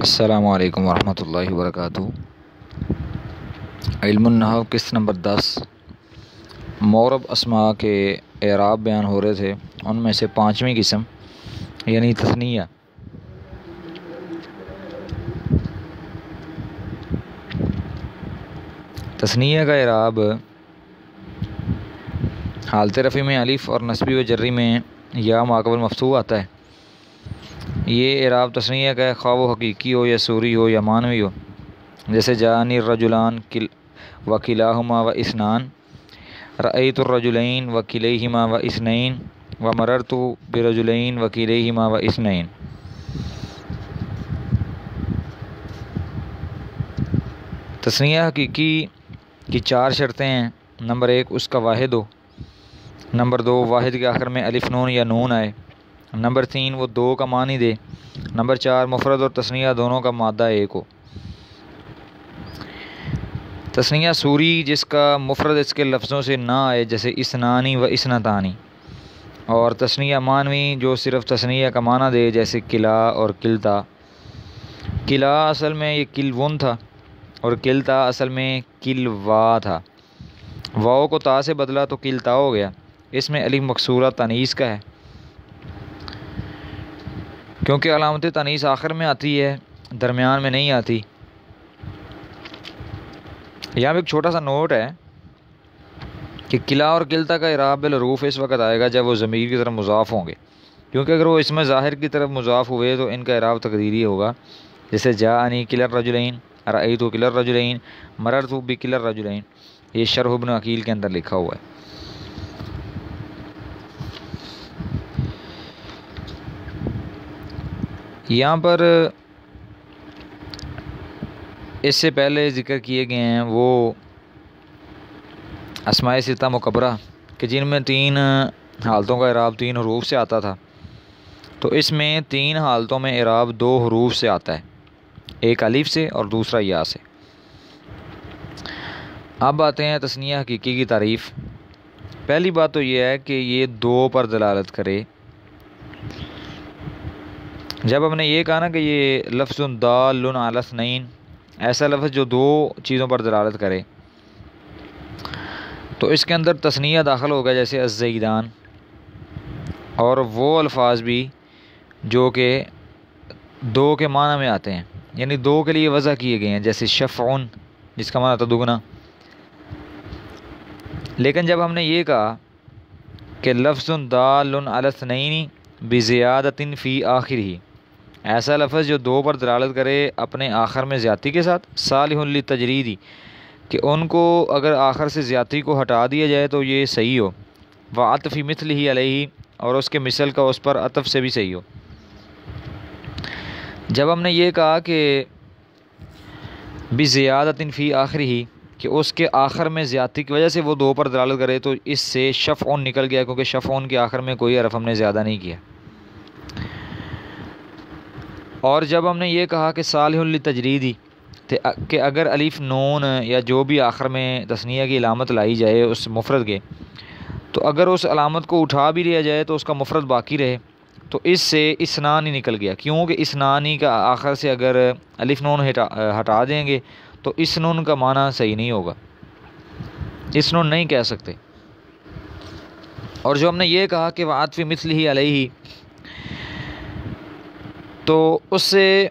السلام علیکم ورحمۃ اللہ وبرکاتہ۔ علم النحو قسط نمبر 10 معرب اسماء کے اعراب بیان ہو رہے تھے، ان میں سے 5ویں قسم یعنی تثنیہ۔ تثنیہ کا اعراب حالت رفع میں الف اور نصبی و جری میں یا ما قبل مفتوح آتا ہے۔ یہ اعراب تثنیہ کا ہے، خواہ وہ حقیقی ہو یا صوری ہو یا معنوی ہو، جیسے جاءنی الرجلان و کلاہما و اثنان، رأیت الرجلین و کلیہما و اثنین، و مررت برجلین و کلیہما و اثنین۔ تثنیہ حقیقی کی 4 شرطیں ہیں۔ نمبر 1 اس کا واحد ہو، نمبر 2 واحد کے آخر میں الف نون یا نون آئے، نمبر 3 وہ 2 کا معنی دے، نمبر 4 مفرد اور تثنیہ دونوں کا مادہ 1 ہو۔ تثنیہ صوری جس کا مفرد اس کے لفظوں سے نہ آئے، جیسے اثنانی و اثنتانی، اور تثنیہ معنوی جو صرف تثنیہ کا معنی دے، جیسے کلا اور کلتا۔ کلا اصل میں یہ کلون تھا اور کلتا اصل میں کلوا تھا، واؤ کو تا سے بدلا تو کلتا ہو گیا۔ اس میں الف مکسورہ تانیث کا ہے، کیونکہ علامت تانیث آخر میں آتی ہے، درمیان میں نہیں آتی۔ یہاں پہ ایک چھوٹا سا نوٹ ہے کہ کلا اور کلتا کا اعراب بالحروف اس وقت آئے گا جب وہ ضمیر کی طرف مضاف ہوں گے، کیونکہ اگر وہ اس میں ظاہر کی طرف مضاف ہوئے تو ان کا اعراب تقدیری ہوگا، جیسے جاءنی کلا الرجلین، رأیت کلا الرجلین، مررت بکلا الرجلین۔ یہ شرح ابن عقیل کے اندر لکھا ہوا ہے۔ یہاں پر اس سے پہلے ذکر کیے گئے ہیں وہ اسماء ستہ مکبرہ کہ جن میں 3 حالتوں کا اعراب 3 حروف سے آتا تھا، تو اس میں 3 حالتوں میں اعراب 2 حروف سے آتا ہے، ایک الف سے اور دوسرا یا سے۔ اب آتے ہیں تثنیہ حقیقی کی تعریف۔ پہلی بات تو یہ ہے کہ یہ 2 پر دلالت کرے۔ جب ہم نے یہ کہا نا کہ یہ لفظ دال علی اثنین، ایسا لفظ جو 2 چیزوں پر دلالت کرے، تو اس کے اندر تثنیہ داخل ہوگا، جیسے الزیدان، اور وہ الفاظ بھی جو کہ 2 کے معنی میں آتے ہیں، یعنی 2 کے لیے وضع کیے گئے ہیں، جیسے شفعن جس کا معنی تھا دگنا۔ لیکن جب ہم نے یہ کہا کہ لفظ دال علی اثنین بزیادۃ فی آخرہ، ایسا لفظ جو 2 پر دلالت کرے اپنے آخر میں زیادتی کے ساتھ، صالح للتجریدی، کہ ان کو اگر آخر سے زیادتی کو ہٹا دیا جائے تو یہ صحیح ہو، وعطف مثلہ علیہ، اور اس کے مثل کا اس پر عطف سے بھی صحیح ہو۔ جب ہم نے یہ کہا کہ بزیادۃ فی آخرہ، کہ اس کے آخر میں زیادتی کی وجہ سے وہ 2 پر دلالت کرے، تو اس سے شفعن نکل گیا، کیونکہ شفعن کے آخر میں کوئی حرف ہم نے زیادہ نہیں کیا۔ اور جب ہم نے یہ کہا کہ صالح للتجریدی، کہ اگر الف نون یا جو بھی آخر میں تثنیہ کی علامت لائی جائے اس مفرد کے، تو اگر اس علامت کو اٹھا بھی لیا جائے تو اس کا مفرد باقی رہے، تو اس سے اثنان ہی نکل گیا، کیونکہ اثنانی کا آخر سے اگر الف نون ہٹا دیں گے تو اثنن کا معنی صحیح نہیں ہوگا، اثنن نہیں کہہ سکتے۔ اور جو ہم نے یہ کہا کہ وعطف مثلہ علیہ، تو اس سے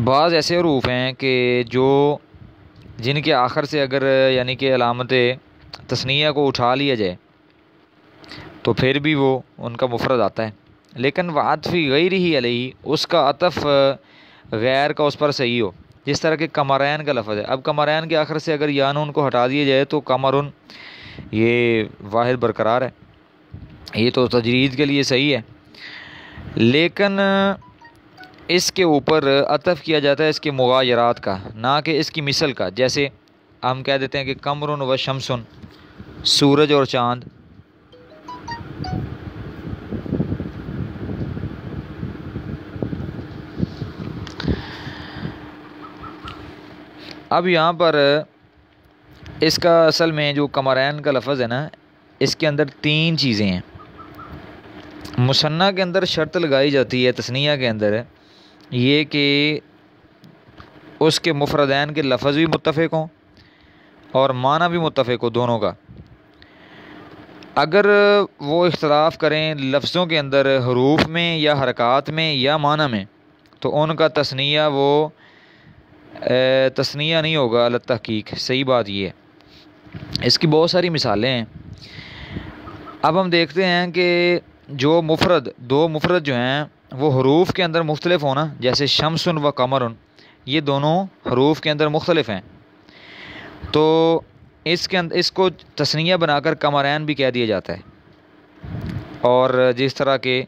بعض ایسے حروف ہیں کہ جن کے آخر سے اگر یعنی کہ علامت تثنیہ کو اٹھا لیا جائے تو پھر بھی وہ ان کا مفرد آتا ہے، لیکن وعطف غیرہ علیہ، اس کا عطف غیر کا اس پر صحیح ہو، جس طرح کہ قمرین کا لفظ ہے۔ اب قمرین کے آخر سے اگر یا نون کو ہٹا دیا جائے تو قمرن یہ واحد برقرار ہے، یہ تو تجرید کے لیے صحیح ہے، لیکن اس کے اوپر عطف کیا جاتا ہے اس کے مغایرات کا، نہ کہ اس کی مثل کا۔ جیسے ہم کہہ دیتے ہیں کہ قمرن و شمسن، سورج اور چاند۔ اب یہاں پر اس کا اصل میں جو قمرین کا لفظ ہے نا، اس کے اندر 3 چیزیں ہیں۔ مثنیٰ کے اندر شرط لگائی جاتی ہے تثنیہ کے اندر یہ کہ اس کے مفردین کے لفظ بھی متفق ہوں اور معنی بھی متفق ہو دونوں کا۔ اگر وہ اختلاف کریں لفظوں کے اندر، حروف میں یا حرکات میں یا معنی میں، تو ان کا تثنیہ وہ تثنیہ نہیں ہوگا علی تحقیق۔ صحیح بات یہ ہے۔ اس کی بہت ساری مثالیں ہیں۔ اب ہم دیکھتے ہیں کہ جو دو مفرد جو ہیں وہ حروف کے اندر مختلف ہونا، جیسے شمس و قمر، یہ دونوں حروف کے اندر مختلف ہیں، تو اس کو تثنیہ بنا کر قمرین بھی کہہ دیا جاتا ہے۔ اور جس طرح کے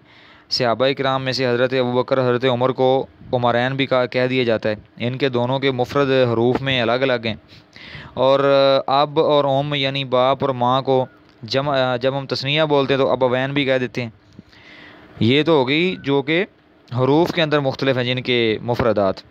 صحابہ کرام میں سے حضرت ابوبکر، حضرت عمر کو عمرین بھی کہہ دیا جاتا ہے۔ ان کے دونوں کے مفرد حروف میں الگ الگ ہیں۔ اور اب اور ام یعنی باپ اور ماں کو جب ہم تثنیہ بولتے ہیں تو ابوین بھی کہہ دیتے ہیں۔ یہ تو ہو گئی جو کہ حروف کے اندر مختلف ہیں جن کے مفردات،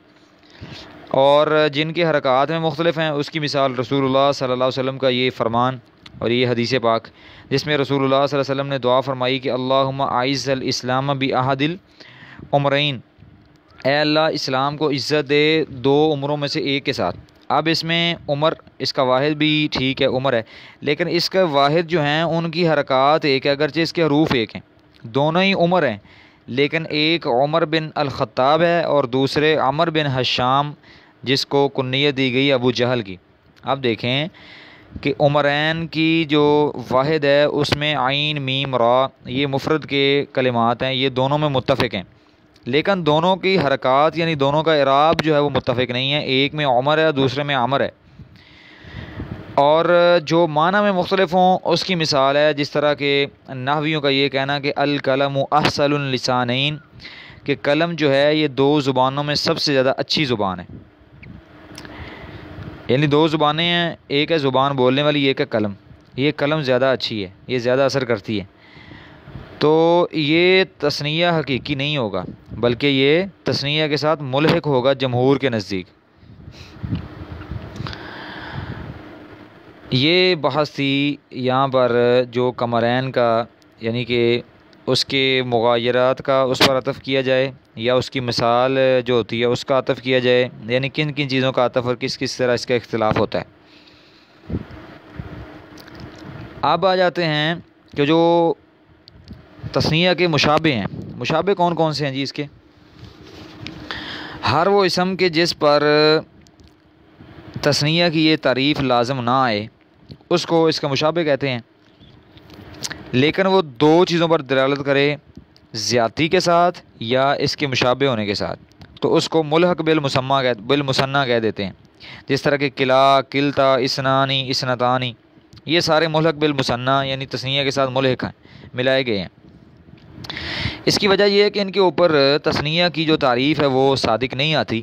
اور جن کے حرکات میں مختلف ہیں اس کی مثال رسول اللہ صلی اللہ علیہ وسلم کا یہ فرمان اور یہ حدیث پاک، جس میں رسول اللہ صلی اللہ علیہ وسلم نے دعا فرمائی کہ اللہم اعز الاسلام باحد العمرین، اے اللہ اسلام کو عزت دے دو عمروں میں سے ایک کے ساتھ۔ اب اس میں عمر، اس کا واحد بھی ٹھیک ہے عمر ہے، لیکن اس کا واحد جو ہیں ان کی حرکات ایک ہے، اگرچہ اس کے حروف ایک ہیں، دونوں ہی عمر ہیں، لیکن ایک عمر بن الخطاب ہے اور دوسرے عمر بن حشام، جس کو کنیت دی گئی ابو جہل کی۔ اب دیکھیں کہ عمرین کی جو واحد ہے اس میں عین میم را، یہ مفرد کے کلمات ہیں، یہ دونوں میں متفق ہیں، لیکن دونوں کی حرکات یعنی دونوں کا اعراب جو ہے وہ متفق نہیں ہے، ایک میں عمر ہے دوسرے میں عمر ہے۔ اور جو معنی میں مختلف ہوں اس کی مثال ہے جس طرح کہ نحویوں کا یہ کہنا کہ القلم احسن اللسانین، کہ قلم جو ہے یہ دو زبانوں میں سب سے زیادہ اچھی زبان ہے، یعنی دو زبانیں ہیں، ایک ہے زبان بولنے والی، ایک ہے قلم، یہ قلم زیادہ اچھی ہے، یہ زیادہ اثر کرتی ہے۔ تو یہ تثنیہ حقیقی نہیں ہوگا، بلکہ یہ تثنیہ کے ساتھ ملحق ہوگا جمہور کے نزدیک۔ یہ بحث تھی یہاں پر جو قمرین کا، یعنی کہ اس کے مغایرات کا اس پر عطف کیا جائے یا اس کی مثال جو ہوتی ہے اس کا عطف کیا جائے، یعنی کن کن چیزوں کا عطف اور کس کس طرح اس کا اختلاف ہوتا ہے۔ اب آ جاتے ہیں کہ جو تثنیہ کے مشابہ ہیں، مشابہ کون کون سے ہیں جی اس کے؟ ہر وہ اسم کے جس پر تثنیہ کی یہ تعریف لازم نہ آئے اس کو اس کا مشابہ کہتے ہیں، لیکن وہ دو چیزوں پر دلالت کرے، زیادتی کے ساتھ یا اس کے مشابہ ہونے کے ساتھ، تو اس کو ملحق بالمثنیٰ کہہ دیتے ہیں۔ جس طرح کہ کلا، کلتا، اسنانی، اسنتانی، یہ سارے ملحق بالمثنیٰ یعنی تثنیہ کے ساتھ ملحق ہیں، ملائے گئے ہیں۔ اس کی وجہ یہ ہے کہ ان کے اوپر تثنیہ کی جو تعریف ہے وہ صادق نہیں آتی،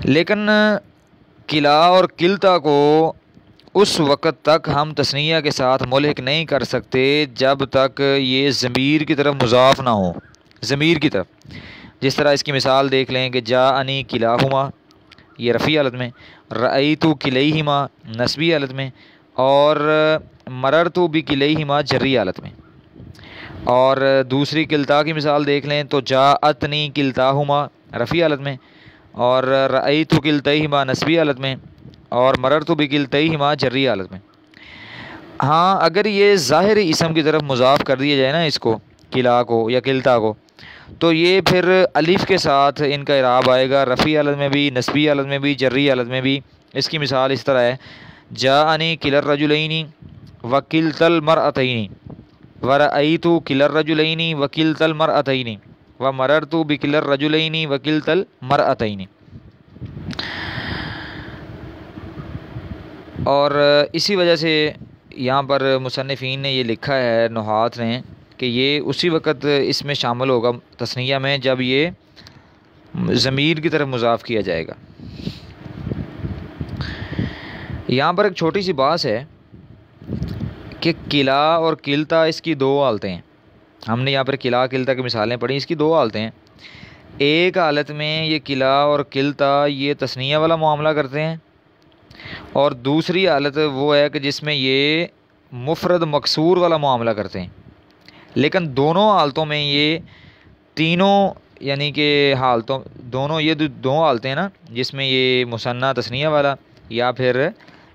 لیکن کلا اور کلتا کو اس وقت تک ہم تثنیہ کے ساتھ ملحق نہیں کر سکتے جب تک یہ ضمیر کی طرف مضاف نہ ہو، ضمیر کی طرف۔ جس طرح اس کی مثال دیکھ لیں کہ جاءنی کلاہما، یہ رفیع حالت میں، رأیت کلیہما نسبی حالت میں، اور مررت بکلیہما جری حالت میں۔ اور دوسری کلتا کی مثال دیکھ لیں تو جاءتنی کلتاہما رفیع حالت میں، اور رأیت کلتیہما نسبی حالت میں، اور مررت بکلتیہما جری حالت میں۔ ہاں اگر یہ ظاہر اسم کی طرف مضاف کر دیا جائے نا اس کو، کلا کو یا کلتا کو، تو یہ پھر الف کے ساتھ ان کا اعراب آئے گا، رفیع حالت میں بھی، نسبی حالت میں بھی، جری حالت میں بھی۔ اس کی مثال اس طرح ہے جاءنی کلا الرجلین وکلتا المرأتین ورأیت کلا الرجلین وکلتا المرأتین ومررت بکلا الرجلین وکلتا المرأتین۔ اور اسی وجہ سے یہاں پر مصنفین نے یہ لکھا ہے، نحات نے، کہ یہ اسی وقت اس میں شامل ہوگا تثنیہ میں جب یہ ضمیر کی طرف مضاف کیا جائے گا۔ یہاں پر ایک چھوٹی سی بات ہے کہ کلا اور کلتا اس کی دو حالتیں ہیں۔ ہم نے یہاں پر کلا کلتا کی مثالیں پڑھی، اس کی دو حالتیں ہیں۔ ایک حالت میں یہ کلا اور کلتا یہ تثنیہ والا معاملہ کرتے ہیں، اور دوسری حالت وہ ہے کہ جس میں یہ مفرد مکسور والا معاملہ کرتے ہیں، لیکن دونوں حالتوں میں یہ تینوں یعنی کہ حالتوں دونوں یہ دو حالتیں ہیں نا جس میں یہ مثنیٰ تثنیہ والا یا پھر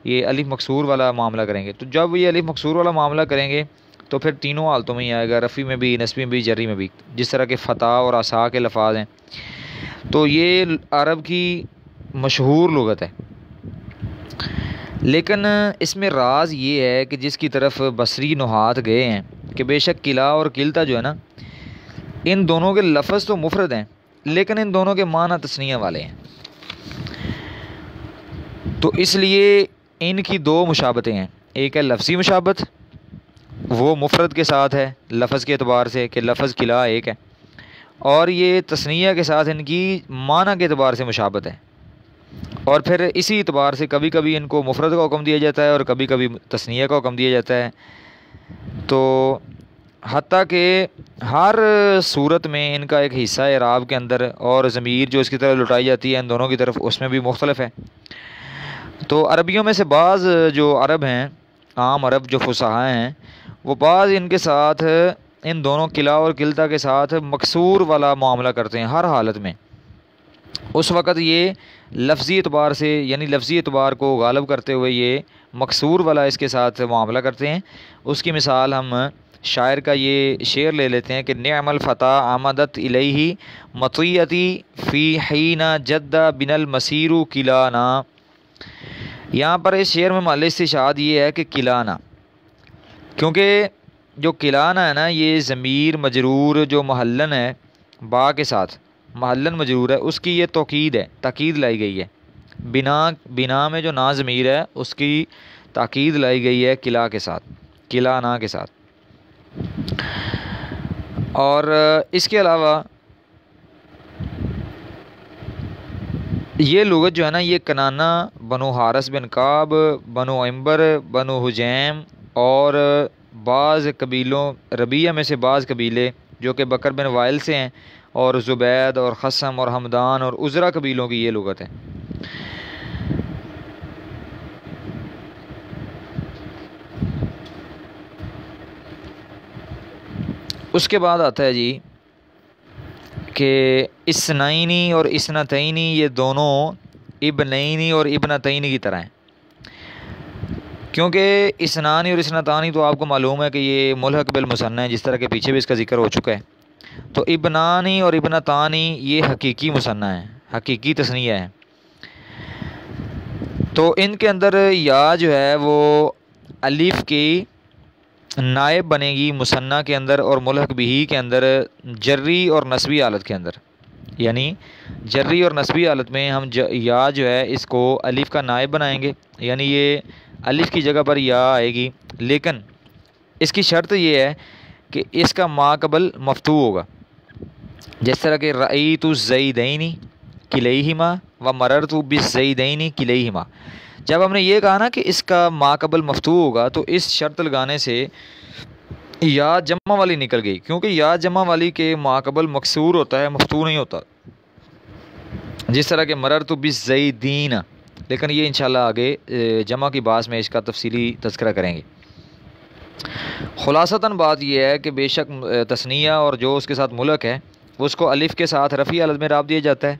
یہ الف مکسور والا معاملہ کریں گے، تو جب یہ الف مکسور والا معاملہ کریں گے تو پھر تینوں حالتوں میں ہی آئے گا، رفع میں بھی، نصبی میں بھی، جری میں بھی، جس طرح کہ فتح اور عصا کے لفاظ ہیں۔ تو یہ عرب کی مشہور لغت ہے، لیکن اس میں راز یہ ہے کہ جس کی طرف بصری نحات گئے ہیں کہ بے شک قلع اور قلتا جو ہے نا، ان دونوں کے لفظ تو مفرد ہیں لیکن ان دونوں کے معنی تثنیہ والے ہیں، تو اس لیے ان کی دو مشابتیں ہیں، ایک ہے لفظی مشابت، وہ مفرد کے ساتھ ہے لفظ کے اعتبار سے کہ لفظ قلع ایک ہے، اور یہ تثنیہ کے ساتھ ان کی معنی کے اعتبار سے مشابت ہے، اور پھر اسی اعتبار سے کبھی کبھی ان کو مفرد کا حکم دیا جاتا ہے اور کبھی کبھی تثنیہ کا حکم دیا جاتا ہے۔ تو حتیٰ کہ ہر صورت میں ان کا ایک حصہ اعراب کے اندر اور ضمیر جو اس کی طرف لٹائی جاتی ہے ان دونوں کی طرف، اس میں بھی مختلف ہے۔ تو عربیوں میں سے بعض جو عرب ہیں، عام عرب جو فصحاء ہیں، وہ بعض ان کے ساتھ ان دونوں قلع اور قلتا کے ساتھ مکسور والا معاملہ کرتے ہیں ہر حالت میں۔ اس وقت یہ لفظی اعتبار سے یعنی لفظی اعتبار کو غالب کرتے ہوئے یہ مکسور والا اس کے ساتھ معاملہ کرتے ہیں۔ اس کی مثال ہم شاعر کا یہ شعر لے لیتے ہیں کہ نعم الفتح آمدت الیہ مطیتی فی حین جد بن المسیر کلانا۔ یہاں پر اس شعر میں محل استشہاد یہ ہے کہ کلانا، کیونکہ جو کلانا ہے نا یہ ضمیر مجرور جو محلن ہے با کے ساتھ، محلن مجرور ہے، اس کی یہ توکید ہے، تاکید لائی گئی ہے، بنا میں جو نا ضمیر ہے اس کی تاکید لائی گئی ہے قلع کے ساتھ، کلانا کے ساتھ۔ اور اس کے علاوہ یہ لغت جو ہے نا یہ کنانہ، بنو حارث بن کعب، بنو عنبر، بنو حجیم اور بعض قبیلوں، ربیہ میں سے بعض قبیلے جو کہ بکر بن وائل سے ہیں، اور زبید اور خصم اور حمدان اور عزرا قبیلوں کی یہ لغت ہے۔ اس کے بعد آتا ہے جی کہ اسنائنی اور اسنتینی یہ دونوں ابنینی اور ابنتینی کی طرح ہیں، کیونکہ اسنانی اور اسنتانی تو آپ کو معلوم ہے کہ یہ ملحق بالمثنى ہے، جس طرح کہ پیچھے بھی اس کا ذکر ہو چکا ہے۔ تو ابنانی اور ابنتانی یہ حقیقی مثنى ہیں، حقیقی تثنیہ ہیں، تو ان کے اندر یا جو ہے وہ الف کی نائب بنے گی مثنیٰ کے اندر اور ملحق بہی کے اندر جری اور نسبی حالت کے اندر، یعنی جری اور نسبی حالت میں ہم یا جو ہے اس کو الف کا نائب بنائیں گے، یعنی یہ الف کی جگہ پر یا آئے گی، لیکن اس کی شرط یہ ہے کہ اس کا ما قبل مفتوح ہوگا، جس طرح کہ رأیت الزیدین کلیہما و مررت بالزیدین کلیہما۔ جب ہم نے یہ کہا نا کہ اس کا ما قبل مفتوح ہوگا تو اس شرط لگانے سے یا جمع والی نکل گئی، کیونکہ یا جمع والی کے ما قبل مکسور ہوتا ہے، مفتوح نہیں ہوتا، جس طرح کہ مررت بالزیدین، لیکن یہ انشاءاللہ آگے جمع کی بحث میں اس کا تفصیلی تذکرہ کریں گے۔ خلاصتاً بات یہ ہے کہ بے شک تثنیہ اور جو اس کے ساتھ ملحق ہے اس کو الف کے ساتھ رفعی حالت میں اعراب دیا جاتا ہے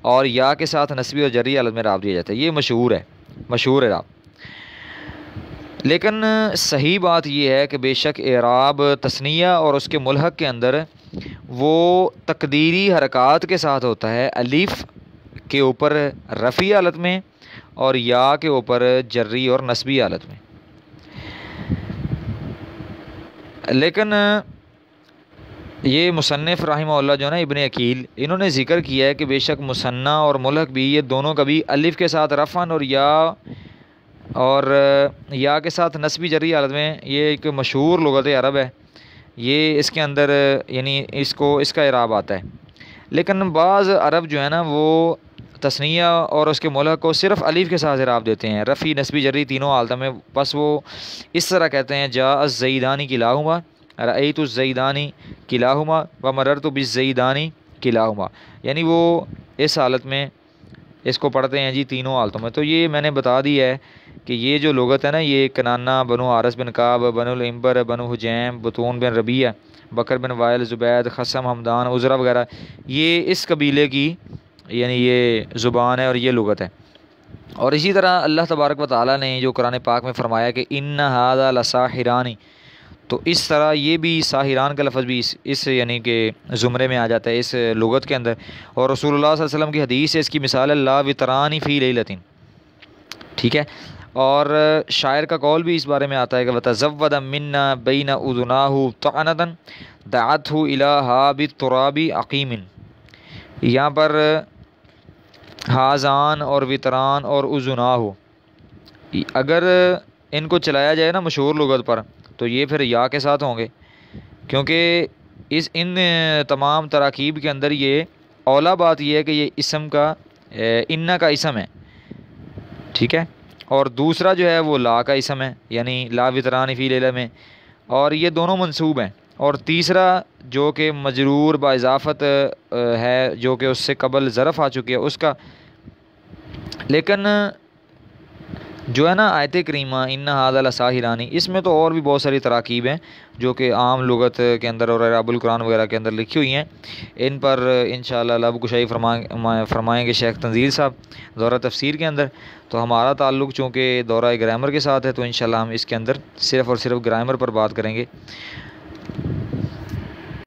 اور یا کے ساتھ نسبی اور جری حالت میں اعراب دیا جاتا ہے، یہ مشہور ہے، مشہور اعراب۔ لیکن صحیح بات یہ ہے کہ بے شک اعراب تثنیہ اور اس کے ملحق کے اندر وہ تقدیری حرکات کے ساتھ ہوتا ہے، الف کے اوپر رفعی حالت میں اور یا کے اوپر جری اور نسبی حالت میں۔ لیکن یہ مصنف رحمہ اللہ جو ہے نا ابن عقیل، انہوں نے ذکر کیا ہے کہ بے شک مثنیٰ اور ملحق بھی یہ دونوں کبھی الف کے ساتھ رفعاً اور یا کے ساتھ نسبی جری حالت میں، یہ ایک مشہور لغت عرب ہے، یہ اس کے اندر یعنی اس کا اعراب آتا ہے۔ لیکن بعض عرب جو ہے نا وہ تثنیہ اور اس کے ملحق کو صرف الف کے ساتھ اعراب دیتے ہیں، رفعی نسبی جری تینوں حالتوں میں، بس وہ اس طرح کہتے ہیں جاء الزیدان کلاہما، رأیت الزیدان کلاہما و مررت بالزیدان کلاہما، یعنی وہ اس حالت میں اس کو پڑھتے ہیں جی تینوں حالتوں میں۔ تو یہ میں نے بتا دیا ہے کہ یہ جو لغت ہے نا یہ کنانہ، بنو حارث بن کعب، بنو العنبر، بنو حجیم، بطون بن ربیہ، بکر بن وائل، زبید، خصم، حمدان، عذرا وغیرہ، یہ اس قبیلے کی یعنی یہ زبان ہے اور یہ لغت ہے۔ اور اسی طرح اللہ تبارک و تعالیٰ نے جو قرآن پاک میں فرمایا کہ ان ھذا لساحران، تو اس طرح یہ بھی ساحران کا لفظ بھی اس یعنی کہ زمرے میں آ جاتا ہے اس لغت کے اندر۔ اور رسول اللہ صلی اللہ علیہ وسلم کی حدیث ہے اس کی مثال ہے لا وترانی فی لیلۃ، ٹھیک ہے۔ اور شاعر کا قول بھی اس بارے میں آتا ہے کہ وتزود منا بین اذناہ طعنۃ دعتہ الہا بالتراب عقیم، یہاں پر حاضان اور وطران اور اذناہ اگر ان کو چلایا جائے نا مشہور لغت پر تو یہ پھر یا کے ساتھ ہوں گے، کیونکہ ان تمام تراکیب کے اندر یہ اولا بات یہ ہے کہ یہ اسم کا انا کا اسم ہے، ٹھیک ہے، اور دوسرا جو ہے وہ لا کا اسم ہے یعنی لا وطران فی لیلہ میں، اور یہ دونوں منصوب ہیں، اور تیسرا جو کہ مجرور با اضافت ہے جو کہ اس سے قبل ظرف آ چکی ہے اس کا، لیکن جو ہے نا آیت کریمہ ان ھذا لساحران، اس میں تو اور بھی بہت ساری تراکیب ہیں جو کہ عام لغت کے اندر اور اعراب القرآن وغیرہ کے اندر لکھی ہوئی ہیں، ان پر انشاءاللہ لب کشائی فرمائیں گے شیخ تنزیل صاحب دورہ تفسیر کے اندر۔ تو ہمارا تعلق چونکہ دورہ گرامر کے ساتھ ہے تو انشاءاللہ ہم اس کے اندر صرف اور صرف گرامر پر بات کریں گے۔